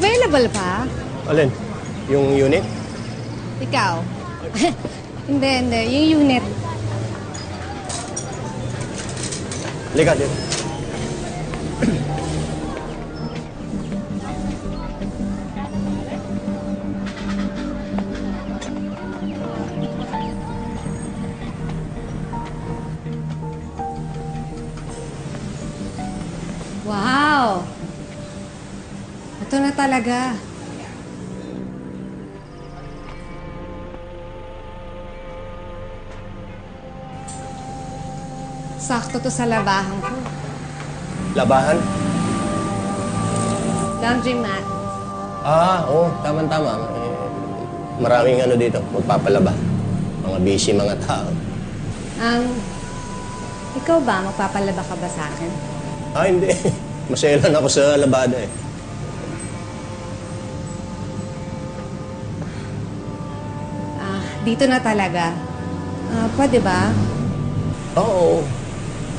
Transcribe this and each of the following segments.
Available pa? Alin? Yung unit? Ikaw? Hindi. Yung unit. Liga, dito. Wow! Ito na talaga. Sakto to sa labahan ko. Labahan? Laundry mat. Oo. Tama-tama. Maraming ano dito, magpapalaba. Mga busy mga tao. Ikaw ba? Magpapalaba ka ba sa akin? Hindi. Maselan ako sa labada eh. Dito na talaga. Pwede ba? Oo.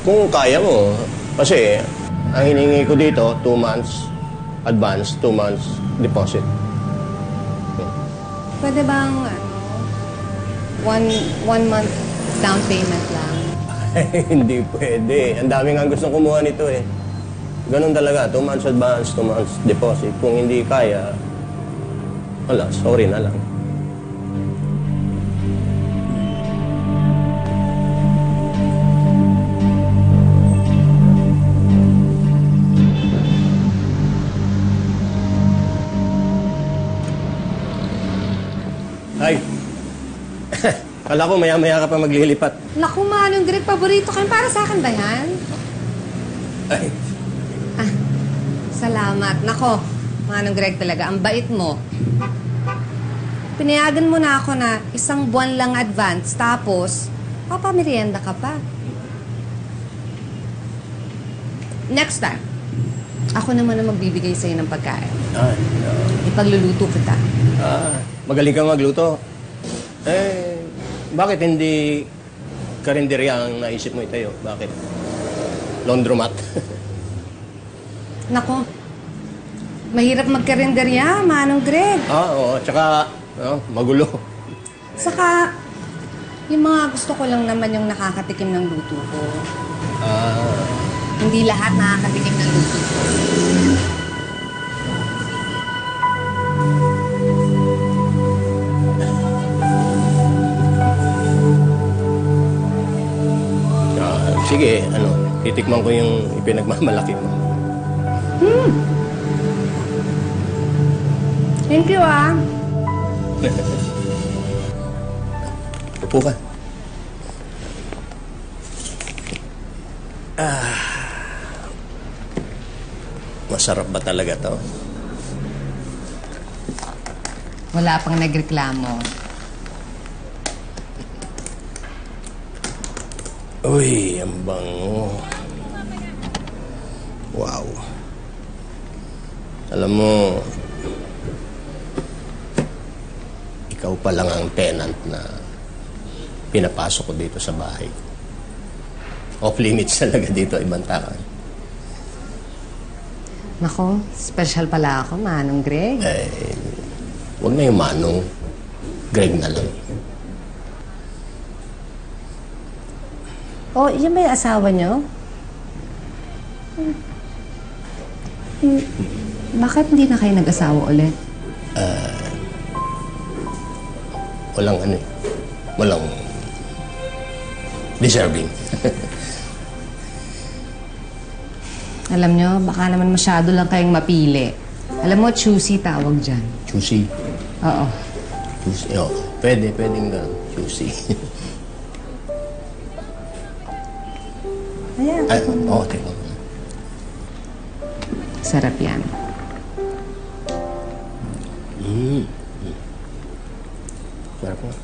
Kung kaya mo. Kasi, ang hiningi ko dito, 2 months advance, 2 months deposit. Pwede bang, one month down payment lang? Hindi pwede. Ang dami nga gustong kumuha nito eh. Ganun talaga, 2 months advance, 2 months deposit. Kung hindi kaya, wala, sorry na lang. Ay! Kala ko maya-maya ka pa maglilipat. Naku, Manong Greg, paborito ka. Para sa akin ba yan? Ay. Salamat. Nako, Manong Greg talaga, ang bait mo. Pinayagan mo na ako na 1 buwan lang advance, tapos papamerienda ka pa. Next time, ako naman ang magbibigay sa'yo ng pagkain. Ay, no. Ipagluluto kita. Magaling ka magluto. Bakit hindi karinderya ang naisip mo itayo? Bakit? Laundromat? Nako, mahirap magkarinderya, Manong Greg. Oo. Tsaka, magulo. Saka, yung mga gusto ko lang naman yung nakakatikim ng luto ko. Hindi lahat nakakatikim ng luto ko. Sige, titikman ko yung ipinagmamalaki mo. Thank you, Upo ka. Masarap ba talaga to? Wala pang nagreklamo. Uy, ang bango. Wow. Alam mo, ikaw pa lang ang tenant na pinapasok ko dito sa bahay. Off limits talaga dito, ibang tao. Nako, special pala ako, Manong Greg. Huwag na yung Manong. Greg na lang. Oh, yun ba yung asawa niyo? Bakit hindi na kayo nag-asawa ulit? Walang deserving. Alam niyo, baka naman masyado lang kayong mapili. Alam mo, choosy tawag dyan. Choosy? Oo. Choosy, pwedeng gano'n. Choosy. Ayan. Tingnan. Sarap yan. Sarap nga.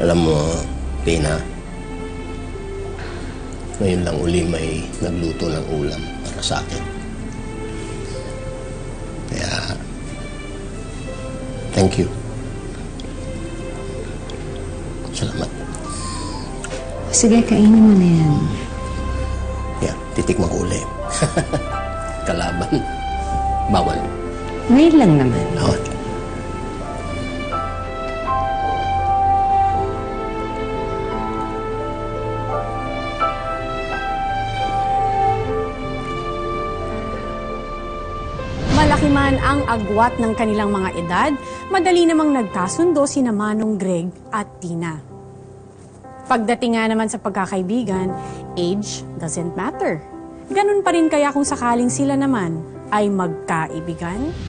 Alam mo, Tina, ngayon lang uli may nagluto ng ulam para sa akin. Kaya, thank you. Salamat. Sige, kainin mo na yan. Yeah, titikman ko uli. Kalaban. Bawal. Ngayon lang naman. Oo. Malaki man ang agwat ng kanilang mga edad, madali namang nagkasundo sina Manong Greg at Tina. Pagdating nga naman sa pagkakaibigan, age doesn't matter. Ganun pa rin kaya kung sakaling sila naman ay magkaibigan?